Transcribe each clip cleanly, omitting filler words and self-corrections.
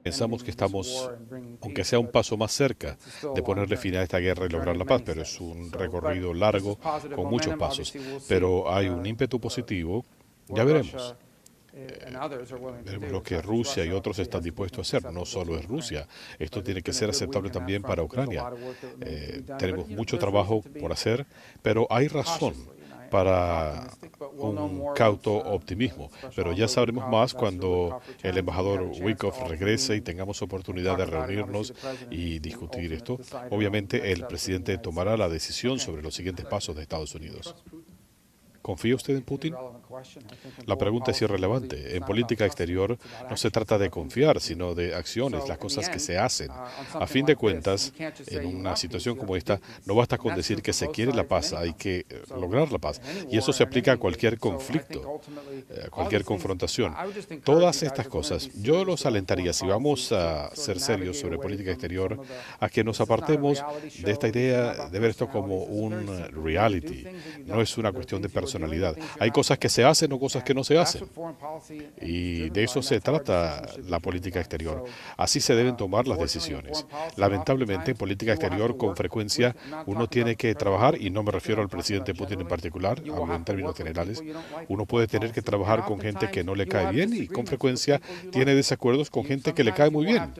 Pensamos que estamos, aunque sea un paso más cerca de ponerle fin a esta guerra y lograr la paz, pero es un recorrido largo con muchos pasos. Pero hay un ímpetu positivo, ya veremos. Veremos lo que Rusia y otros están dispuestos a hacer. No solo es Rusia, esto tiene que ser aceptable también para Ucrania. Tenemos mucho trabajo por hacer, pero hay razón para un cauto optimismo. Pero ya sabremos más cuando el embajador Wickoff regrese y tengamos oportunidad de reunirnos y discutir esto. Obviamente el presidente tomará la decisión sobre los siguientes pasos de Estados Unidos. ¿Confía usted en Putin? La pregunta es irrelevante. En política exterior no se trata de confiar, sino de acciones, las cosas que se hacen. A fin de cuentas, en una situación como esta, no basta con decir que se quiere la paz, hay que lograr la paz. Y eso se aplica a cualquier conflicto, a cualquier confrontación. Todas estas cosas, yo los alentaría, si vamos a ser serios sobre política exterior, a que nos apartemos de esta idea de ver esto como un reality. No es una cuestión de personalidad. Hay cosas que se hacen o cosas que no se hacen. Y de eso se trata la política exterior. Así se deben tomar las decisiones. Lamentablemente, en política exterior, con frecuencia, uno tiene que trabajar, y no me refiero al presidente Putin en particular, hablo en términos generales, uno puede tener que trabajar con gente que no le cae bien y con frecuencia tiene desacuerdos con gente que le cae muy bien.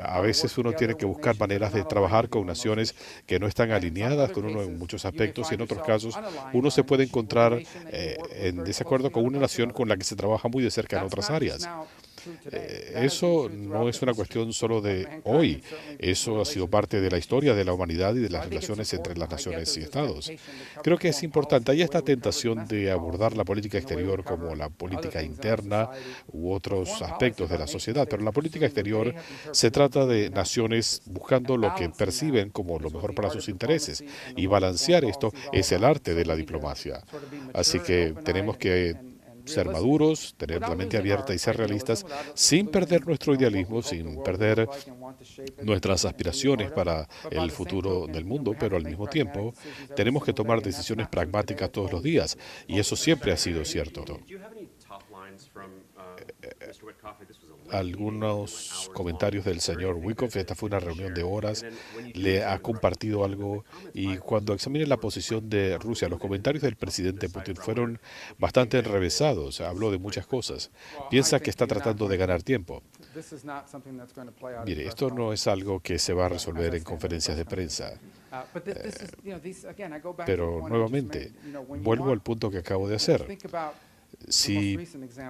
A veces uno tiene que buscar maneras de trabajar con naciones que no están alineadas con uno en muchos aspectos y en otros casos uno se puede encontrar en desacuerdo con una nación con la que se trabaja muy de cerca en otras áreas. Eso no es una cuestión solo de hoy, eso ha sido parte de la historia de la humanidad y de las relaciones entre las naciones y estados. Creo que es importante, hay esta tentación de abordar la política exterior como la política interna u otros aspectos de la sociedad, pero la política exterior se trata de naciones buscando lo que perciben como lo mejor para sus intereses, y balancear esto es el arte de la diplomacia. Así que tenemos que ser maduros, tener la mente abierta y ser realistas sin perder nuestro idealismo, sin perder nuestras aspiraciones para el futuro del mundo, pero al mismo tiempo tenemos que tomar decisiones pragmáticas todos los días, y eso siempre ha sido cierto. Algunos comentarios del señor Wickoff, esta fue una reunión de horas, le ha compartido algo, y cuando examine la posición de Rusia, los comentarios del presidente Putin fueron bastante enrevesados, habló de muchas cosas, piensa que está tratando de ganar tiempo. Mire, esto no es algo que se va a resolver en conferencias de prensa, pero nuevamente, vuelvo al punto que acabo de hacer. Si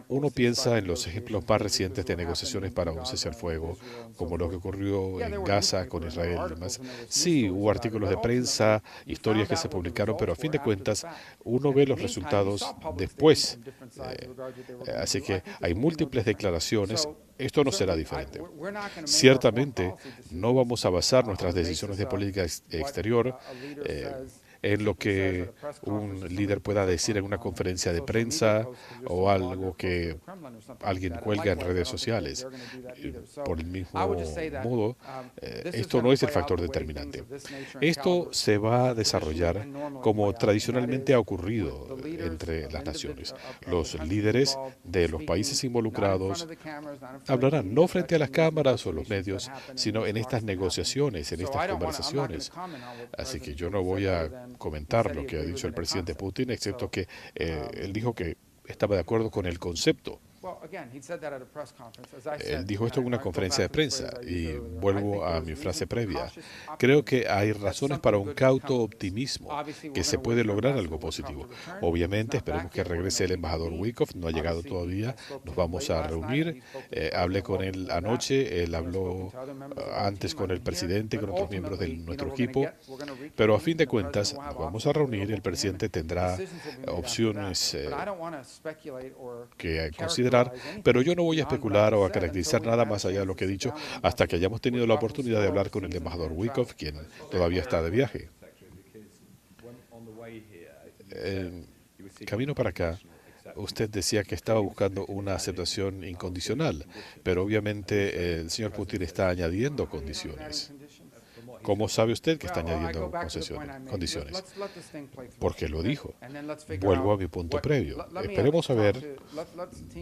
uno piensa en los ejemplos más recientes de negociaciones para un cese al fuego, como lo que ocurrió en Gaza con Israel y demás, sí, hubo artículos de prensa, historias que se publicaron, pero a fin de cuentas uno ve los resultados después. Así que hay múltiples declaraciones. Esto no será diferente. Ciertamente no vamos a basar nuestras decisiones de política exterior en lo que un líder pueda decir en una conferencia de prensa o algo que alguien cuelga en redes sociales. Por el mismo modo, esto no es el factor determinante. Esto se va a desarrollar como tradicionalmente ha ocurrido entre las naciones. Los líderes de los países involucrados hablarán no frente a las cámaras o los medios, sino en estas negociaciones, en estas conversaciones. Así que yo no voy a comentar lo que ha dicho el presidente Putin, excepto que él dijo que estaba de acuerdo con el concepto. Él dijo esto en una conferencia de prensa, y vuelvo a mi frase previa. Creo que hay razones para un cauto optimismo, que se puede lograr algo positivo. Obviamente, esperemos que regrese el embajador Wickoff, no ha llegado todavía, nos vamos a reunir. Hablé con él anoche, él habló antes con el presidente y con otros miembros de nuestro equipo, pero a fin de cuentas nos vamos a reunir, el presidente tendrá opciones que considerar, pero yo no voy a especular o a caracterizar nada más allá de lo que he dicho hasta que hayamos tenido la oportunidad de hablar con el embajador Wickoff, quien todavía está de viaje. Camino para acá, usted decía que estaba buscando una aceptación incondicional, pero obviamente el señor Putin está añadiendo condiciones. ¿Cómo sabe usted que está añadiendo condiciones? Porque lo dijo. Vuelvo a mi punto previo. Esperemos a ver,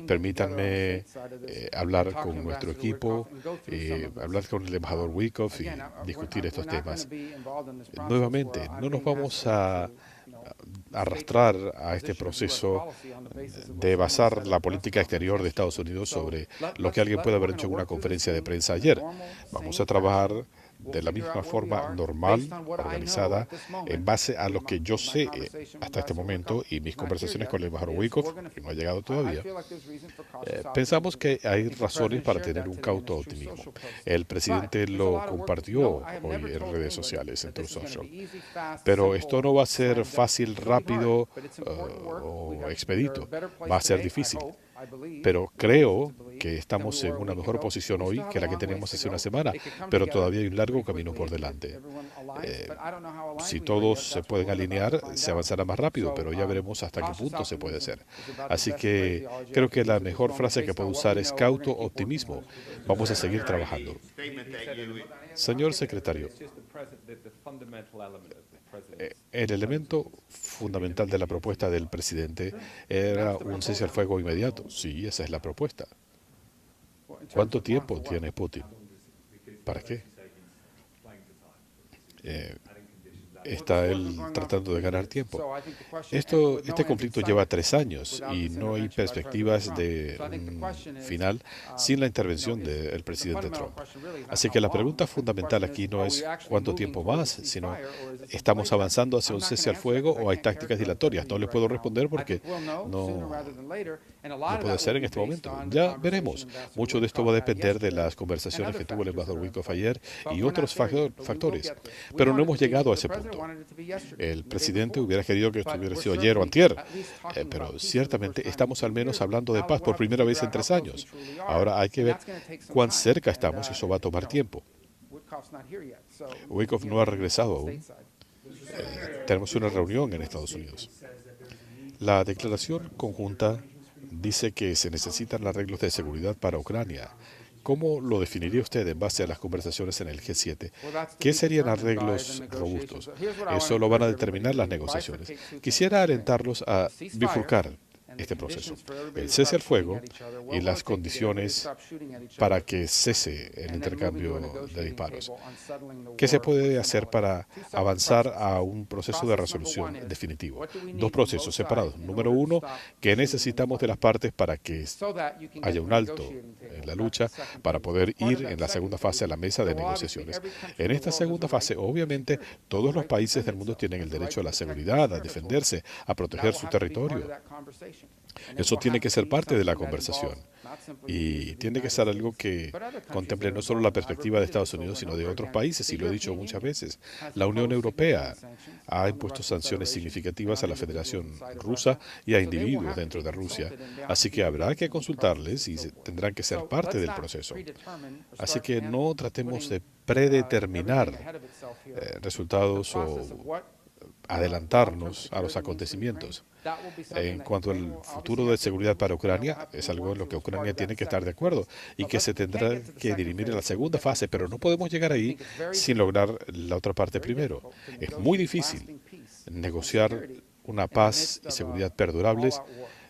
permítanme hablar con nuestro equipo, hablar con el embajador Wyckoff y discutir estos temas. Nuevamente, no nos vamos a arrastrar a este proceso de basar la política exterior de Estados Unidos sobre lo que alguien puede haber hecho en una conferencia de prensa ayer. Vamos a trabajar de la misma forma normal, organizada, en base a lo que yo sé hasta este momento y mis conversaciones con el embajador Wyckoff, que no ha llegado todavía. Pensamos que hay razones para tener un cauto optimismo. El presidente lo compartió hoy en redes sociales, en Truth Social. Pero esto no va a ser fácil, rápido o expedito. Va a ser difícil. Pero creo que estamos en una mejor posición hoy que la que teníamos hace una semana, pero todavía hay un largo camino por delante. Si todos se pueden alinear, se avanzará más rápido, pero ya veremos hasta qué punto se puede hacer. Así que creo que la mejor frase que puedo usar es cauto optimismo. Vamos a seguir trabajando. Señor secretario, el elemento fundamental de la propuesta del presidente era un cese al fuego inmediato. Sí, esa es la propuesta. ¿Cuánto tiempo tiene Putin? ¿Para qué? Está él tratando de ganar tiempo. Este conflicto lleva 3 años y no hay perspectivas de un final sin la intervención del presidente Trump. Así que la pregunta fundamental aquí no es cuánto tiempo más, sino ¿estamos avanzando hacia un cese al fuego o hay tácticas dilatorias? No le puedo responder porque no puede ser en este momento. Ya veremos. Mucho de esto va a depender de las conversaciones que tuvo el embajador Wyckoff ayer y otros factores. Pero no hemos llegado a ese punto. El presidente hubiera querido que esto hubiera sido ayer o antier, pero ciertamente estamos al menos hablando de paz por primera vez en 3 años. Ahora hay que ver cuán cerca estamos y eso va a tomar tiempo. Wyckoff no ha regresado aún. Tenemos una reunión en Estados Unidos. La declaración conjunta dice que se necesitan arreglos de seguridad para Ucrania. ¿Cómo lo definiría usted en base a las conversaciones en el G7? ¿Qué serían arreglos robustos? Eso lo van a determinar las negociaciones. Quisiera alentarlos a bifurcar este proceso. El cese al fuego y las condiciones para que cese el intercambio de disparos. ¿Qué se puede hacer para avanzar a un proceso de resolución definitivo? 2 procesos separados. Número 1, ¿qué necesitamos de las partes para que haya un alto en la lucha, para poder ir en la segunda fase a la mesa de negociaciones? En esta segunda fase, obviamente, todos los países del mundo tienen el derecho a la seguridad, a defenderse, a proteger su territorio. Eso tiene que ser parte de la conversación y tiene que ser algo que contemple no solo la perspectiva de Estados Unidos, sino de otros países, y lo he dicho muchas veces. La Unión Europea ha impuesto sanciones significativas a la Federación Rusa y a individuos dentro de Rusia, así que habrá que consultarles y tendrán que ser parte del proceso. Así que no tratemos de predeterminar resultados o adelantarnos a los acontecimientos. En cuanto al futuro de seguridad para Ucrania, es algo en lo que Ucrania tiene que estar de acuerdo y que se tendrá que dirimir en la segunda fase, pero no podemos llegar ahí sin lograr la otra parte primero. Es muy difícil negociar una paz y seguridad perdurables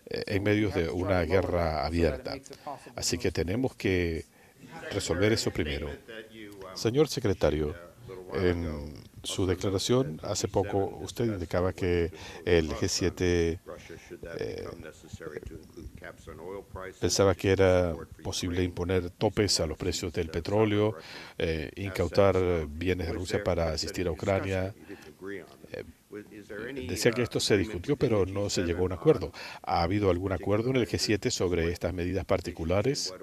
en medio de una guerra abierta. Así que tenemos que resolver eso primero. Señor secretario, en su declaración hace poco usted indicaba que el G7 pensaba que era posible imponer topes a los precios del petróleo, incautar bienes de Rusia para asistir a Ucrania. Decía que esto se discutió, pero no se llegó a un acuerdo. ¿Ha habido algún acuerdo en el G7 sobre estas medidas particulares?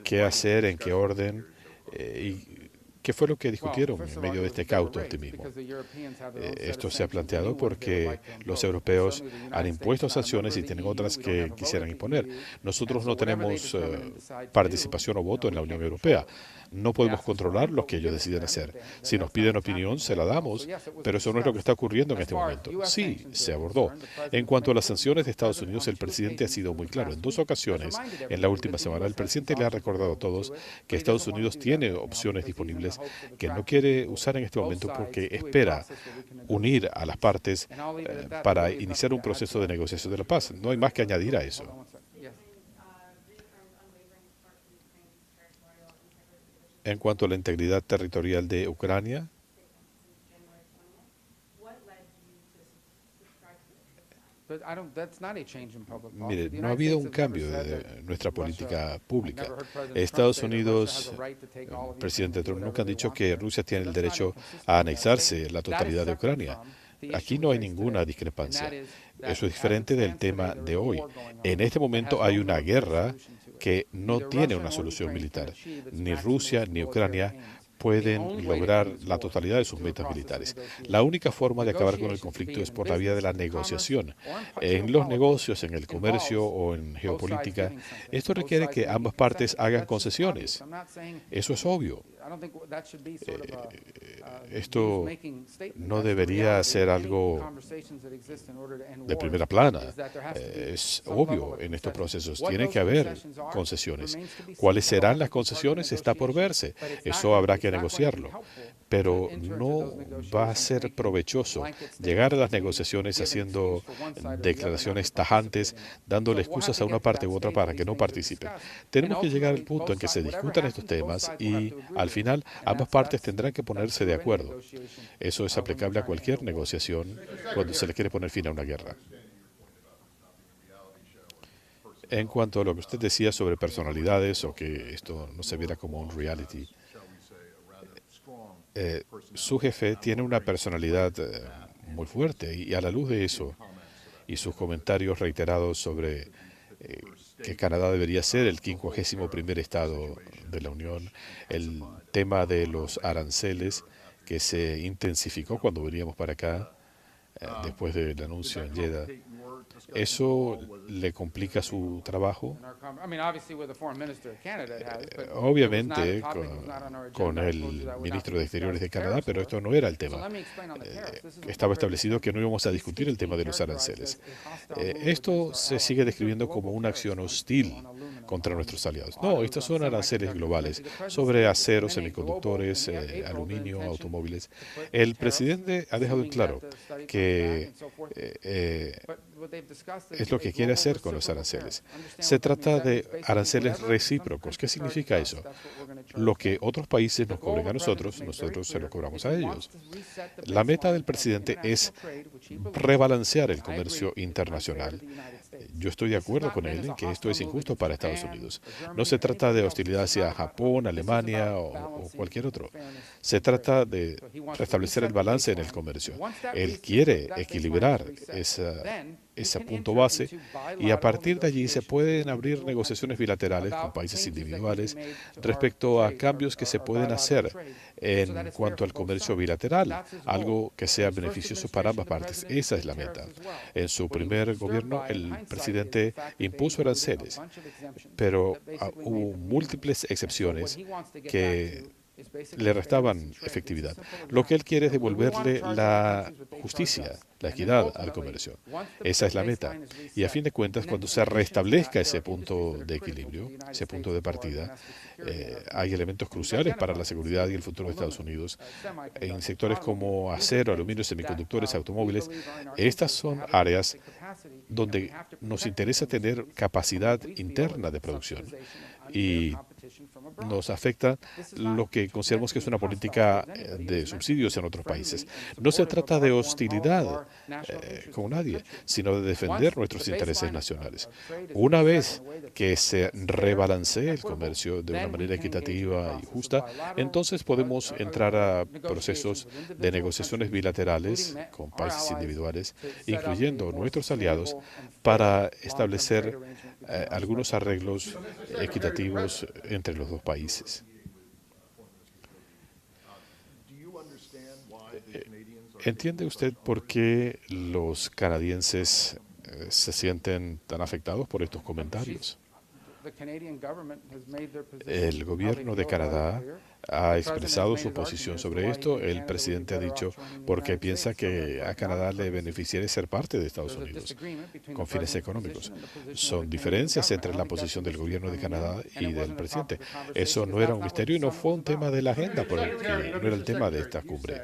¿Qué hacer, en qué orden? ¿Y qué fue lo que discutieron en medio de este cauto optimismo? Esto se ha planteado porque los europeos han impuesto sanciones y tienen otras que quisieran imponer. Nosotros no tenemos participación o voto en la Unión Europea. No podemos controlar lo que ellos deciden hacer. Si nos piden opinión, se la damos, pero eso no es lo que está ocurriendo en este momento. Sí, se abordó. En cuanto a las sanciones de Estados Unidos, el presidente ha sido muy claro. En 2 ocasiones, en la última semana, el presidente le ha recordado a todos que Estados Unidos tiene opciones disponibles aranceles que no quiere usar en este momento porque espera unir a las partes para iniciar un proceso de negociación de la paz. No hay más que añadir a eso. En cuanto a la integridad territorial de Ucrania, mire, no ha habido un cambio de nuestra política pública. Estados Unidos, el presidente Trump, nunca han dicho que Rusia tiene el derecho a anexarse la totalidad de Ucrania. Aquí no hay ninguna discrepancia. Eso es diferente del tema de hoy. En este momento hay una guerra que no tiene una solución militar. Ni Rusia ni Ucrania pueden lograr la totalidad de sus metas militares. La única forma de acabar con el conflicto es por la vía de la negociación. En los negocios, en el comercio o en geopolítica, esto requiere que ambas partes hagan concesiones. Eso es obvio. Esto no debería ser algo de primera plana. Es obvio en estos procesos. Tiene que haber concesiones. ¿Cuáles serán las concesiones? Está por verse. Eso habrá que negociarlo. Pero no va a ser provechoso llegar a las negociaciones haciendo declaraciones tajantes, dándole excusas a una parte u otra para que no participe. Tenemos que llegar al punto en que se discutan estos temas y al final ambas partes tendrán que ponerse de acuerdo. Eso es aplicable a cualquier negociación cuando se le quiere poner fin a una guerra. En cuanto a lo que usted decía sobre personalidades o que esto no se viera como un reality, su jefe tiene una personalidad muy fuerte y a la luz de eso y sus comentarios reiterados sobre que Canadá debería ser el 51º estado de la Unión, el tema de los aranceles que se intensificó cuando veníamos para acá después del anuncio en Jeddah. ¿Eso le complica su trabajo? Obviamente con el ministro de Exteriores de Canadá, pero esto no era el tema. Estaba establecido que no íbamos a discutir el tema de los aranceles. Esto se sigue describiendo como una acción hostil contra nuestros aliados. No, estos son aranceles globales sobre acero, semiconductores, aluminio, automóviles. El presidente ha dejado en claro que es lo que quiere hacer con los aranceles. Se trata de aranceles recíprocos. ¿Qué significa eso? Lo que otros países nos cobren a nosotros, nosotros se lo cobramos a ellos. La meta del presidente es rebalancear el comercio internacional. Yo estoy de acuerdo con él en que esto es injusto para Estados Unidos. No se trata de hostilidad hacia Japón, Alemania o cualquier otro. Se trata de restablecer el balance en el comercio. Él quiere equilibrar ese punto base y a partir de allí se pueden abrir negociaciones bilaterales con países individuales respecto a cambios que se pueden hacer en cuanto al comercio bilateral, algo que sea beneficioso para ambas partes. Esa es la meta. En su primer gobierno, el presidente impuso aranceles, pero hubo múltiples excepciones que le restaban efectividad. Lo que él quiere es devolverle la justicia, la equidad al comercio. Esa es la meta. Y a fin de cuentas, cuando se restablezca ese punto de equilibrio, ese punto de partida, hay elementos cruciales para la seguridad y el futuro de Estados Unidos en sectores como acero, aluminio, semiconductores, automóviles. Estas son áreas donde nos interesa tener capacidad interna de producción y nos afecta lo que consideramos que es una política de subsidios en otros países. No se trata de hostilidad con nadie, sino de defender nuestros intereses nacionales. Una vez que se rebalancee el comercio de una manera equitativa y justa, entonces podemos entrar a procesos de negociaciones bilaterales con países individuales, incluyendo nuestros aliados, para establecer algunos arreglos equitativos entre los dos países. ¿Entiende usted por qué los canadienses se sienten tan afectados por estos comentarios? El gobierno de Canadá ha expresado su posición sobre esto. El presidente ha dicho porque piensa que a Canadá le beneficiaría ser parte de Estados Unidos con fines económicos. Son diferencias entre la posición del gobierno de Canadá y del presidente. Eso no era un misterio y no fue un tema de la agenda, porque no era el tema de esta cumbre.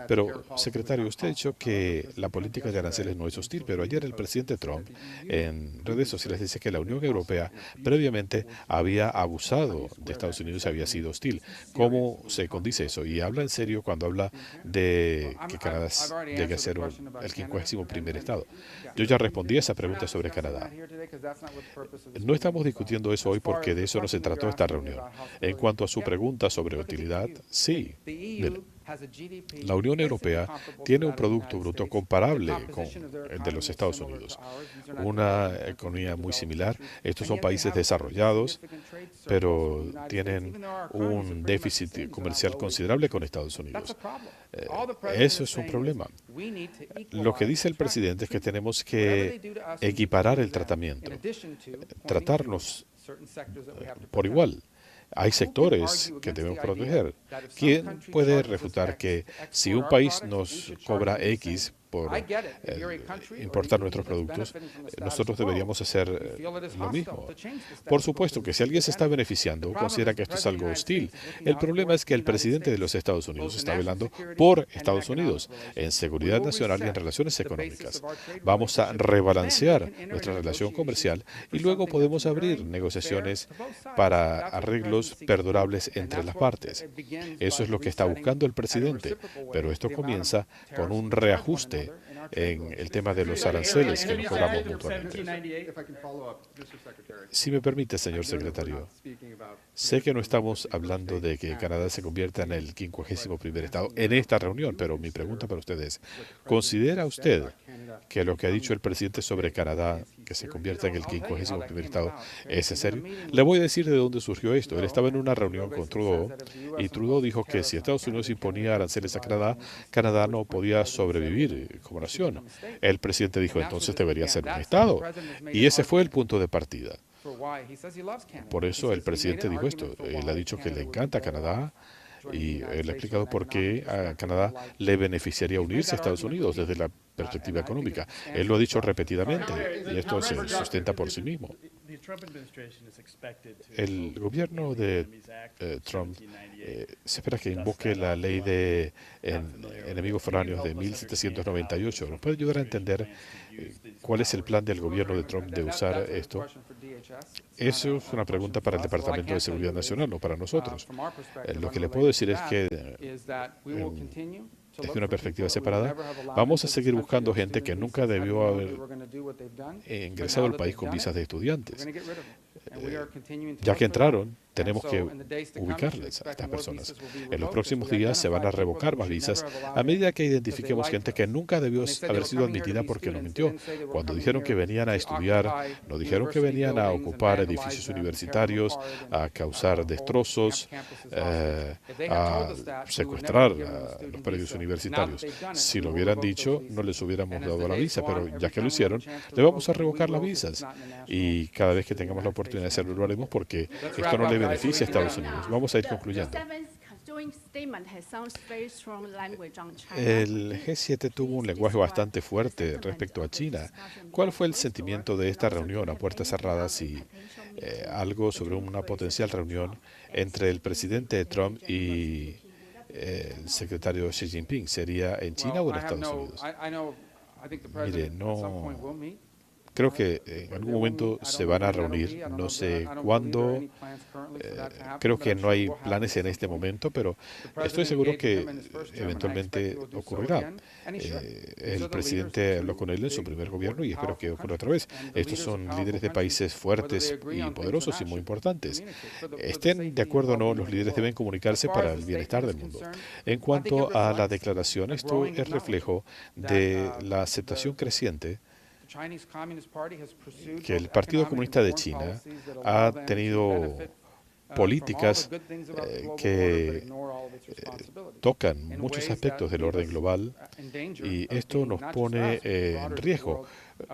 Pero, secretario, usted ha dicho que la política de aranceles no es hostil, pero ayer el presidente Trump en redes sociales dice que la Unión Europea previamente había abusado de Estados Unidos y había sido hostil. ¿Cómo se condice eso? Y habla en serio cuando habla de que Canadá llegue a ser el 51º estado. Yo ya respondí a esa pregunta sobre Canadá. No estamos discutiendo eso hoy porque de eso no se trató esta reunión. En cuanto a su pregunta sobre utilidad, sí. Mire, la Unión Europea tiene un Producto Bruto comparable con el de los Estados Unidos, una economía muy similar. Estos son países desarrollados, pero tienen un déficit comercial considerable con Estados Unidos. Eso es un problema. Lo que dice el presidente es que tenemos que equiparar el tratamiento, tratarnos por igual. Hay sectores que debemos proteger. ¿Quién puede refutar que si un país nos cobra X por importar nuestros productos, nosotros deberíamos hacer lo mismo? Por supuesto que si alguien se está beneficiando, considera que esto es algo hostil. El problema es que el presidente de los Estados Unidos está velando por Estados Unidos en seguridad nacional y en relaciones económicas. Vamos a rebalancear nuestra relación comercial y luego podemos abrir negociaciones para arreglos perdurables entre las partes. Eso es lo que está buscando el presidente, pero esto comienza con un reajuste en el tema de los aranceles que nos cobramos mutuamente. Si me permite, señor secretario, sé que no estamos hablando de que Canadá se convierta en el 51º estado en esta reunión, pero mi pregunta para usted es, ¿considera usted que lo que ha dicho el presidente sobre Canadá, que se convierta en el 51º estado, es en serio? Le voy a decir de dónde surgió esto. Él estaba en una reunión con Trudeau y Trudeau dijo que si Estados Unidos imponía aranceles a Canadá, Canadá no podía sobrevivir como nación. El presidente dijo, entonces debería ser un estado. Y ese fue el punto de partida. Por eso el presidente dijo esto. Él ha dicho que le encanta Canadá y él ha explicado por qué a Canadá le beneficiaría unirse a Estados Unidos desde la perspectiva económica. Él lo ha dicho repetidamente y esto se sustenta por sí mismo. El gobierno de Trump se espera que invoque la ley de enemigos foráneos de 1798. ¿Nos puede ayudar a entender cuál es el plan del gobierno de Trump de usar esto? Eso es una pregunta para el Departamento de Seguridad Nacional, no para nosotros. Lo que le puedo decir es que desde una perspectiva separada, vamos a seguir buscando gente que nunca debió haber ingresado al país con visas de estudiantes. Ya que entraron, tenemos que ubicarles a estas personas. En los próximos días se van a revocar más visas a medida que identifiquemos gente que nunca debió haber sido admitida porque nos mintió. Cuando dijeron que venían a estudiar, no dijeron que venían a ocupar edificios universitarios, a causar destrozos, a secuestrar a los predios universitarios. Si lo hubieran dicho, no les hubiéramos dado la visa, pero ya que lo hicieron, le vamos a revocar las visas. Y cada vez que tengamos la oportunidad de hacerlo, lo haremos porque esto no le beneficia a Estados Unidos. Vamos a ir concluyendo. El G7 tuvo un lenguaje bastante fuerte respecto a China. ¿Cuál fue el sentimiento de esta reunión a puertas cerradas y algo sobre una potencial reunión entre el presidente Trump y el secretario Xi Jinping? ¿Sería en China o en Estados Unidos? Mire, no. Creo que en algún momento se van a reunir, no sé cuándo, creo que no hay planes en este momento, pero estoy seguro que eventualmente ocurrirá. El presidente habló con él en su primer gobierno y espero que ocurra otra vez. Estos son líderes de países fuertes y poderosos y muy importantes. Estén de acuerdo o no, los líderes deben comunicarse para el bienestar del mundo. En cuanto a la declaración, esto es reflejo de la aceptación creciente que el Partido Comunista de China ha tenido políticas que tocan muchos aspectos del orden global y esto nos pone en riesgo.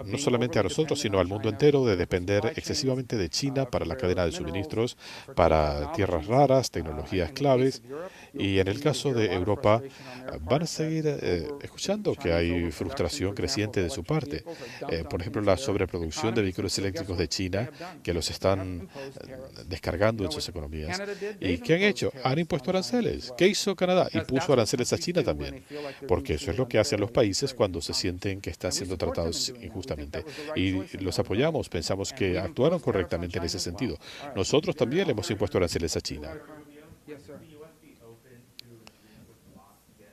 no solamente a nosotros, sino al mundo entero, de depender excesivamente de China para la cadena de suministros, para tierras raras, tecnologías claves. Y en el caso de Europa, van a seguir escuchando que hay frustración creciente de su parte. Por ejemplo, la sobreproducción de vehículos eléctricos de China, que los están descargando en sus economías. ¿Y qué han hecho? Han impuesto aranceles. ¿Qué hizo Canadá? Impuso aranceles a China también. Porque eso es lo que hacen los países cuando se sienten que están siendo tratados injustamente. Y los apoyamos, pensamos que actuaron correctamente en ese sentido. Nosotros también le hemos impuesto aranceles a China.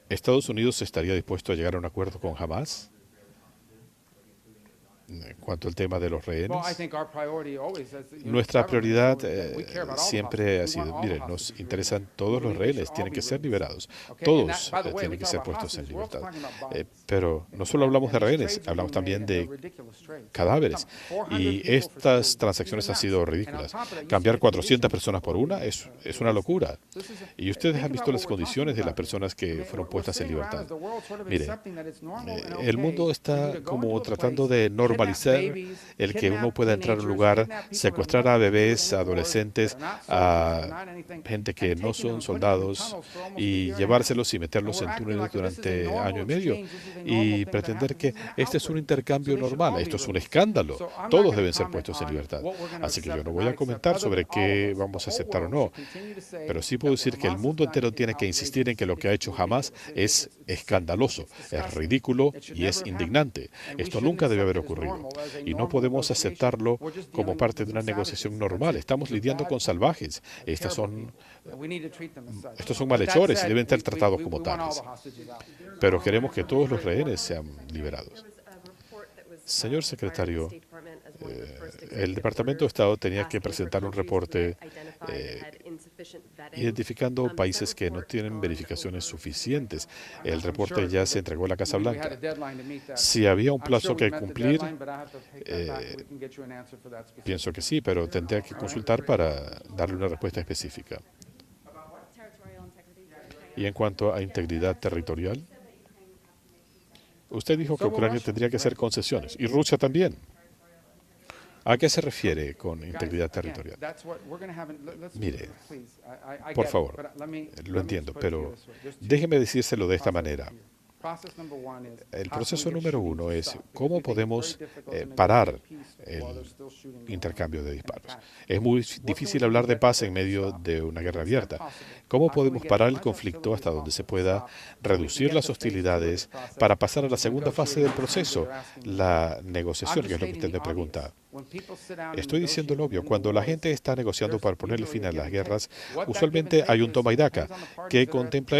¿Estados Unidos estaría dispuesto a llegar a un acuerdo con Hamas en cuanto al tema de los rehenes? Nuestra prioridad siempre ha sido, miren, nos interesan todos los rehenes, tienen que ser liberados, todos tienen que ser puestos en libertad. Pero no solo hablamos de rehenes, hablamos también de cadáveres. Y estas transacciones han sido ridículas. Cambiar 400 personas por una es una locura. Y ustedes han visto las condiciones de las personas que fueron puestas en libertad. Mire, el mundo está como tratando de normalizar el que uno pueda entrar a un lugar, secuestrar a bebés, a adolescentes, a gente que no son soldados y llevárselos y meterlos en túneles durante año y medio y pretender que este es un intercambio normal. Esto es un escándalo. Todos deben ser puestos en libertad. Así que yo no voy a comentar sobre qué vamos a aceptar o no, pero sí puedo decir que el mundo entero tiene que insistir en que lo que ha hecho Hamas es escandaloso, es ridículo y es indignante. Esto nunca debe haber ocurrido. Y no podemos aceptarlo como parte de una negociación normal. Estamos lidiando con salvajes. Estos son malhechores y deben ser tratados como tales. Pero queremos que todos los rehenes sean liberados. Señor secretario, el Departamento de Estado tenía que presentar un reporte identificando países que no tienen verificaciones suficientes. El reporte ya se entregó a la Casa Blanca. Si había un plazo que cumplir, pienso que sí, pero tendría que consultar para darle una respuesta específica. Y en cuanto a integridad territorial, usted dijo que Ucrania tendría que hacer concesiones, y Rusia también. ¿A qué se refiere con integridad territorial? Mire, por favor, lo entiendo, pero déjeme decírselo de esta manera. El proceso número uno es cómo podemos parar el intercambio de disparos. Es muy difícil hablar de paz en medio de una guerra abierta. ¿Cómo podemos parar el conflicto hasta donde se pueda reducir las hostilidades para pasar a la segunda fase del proceso, la negociación, que es lo que usted me pregunta? Estoy diciendo lo obvio. Cuando la gente está negociando para ponerle fin a las guerras, usualmente hay un toma y daca que contempla esto.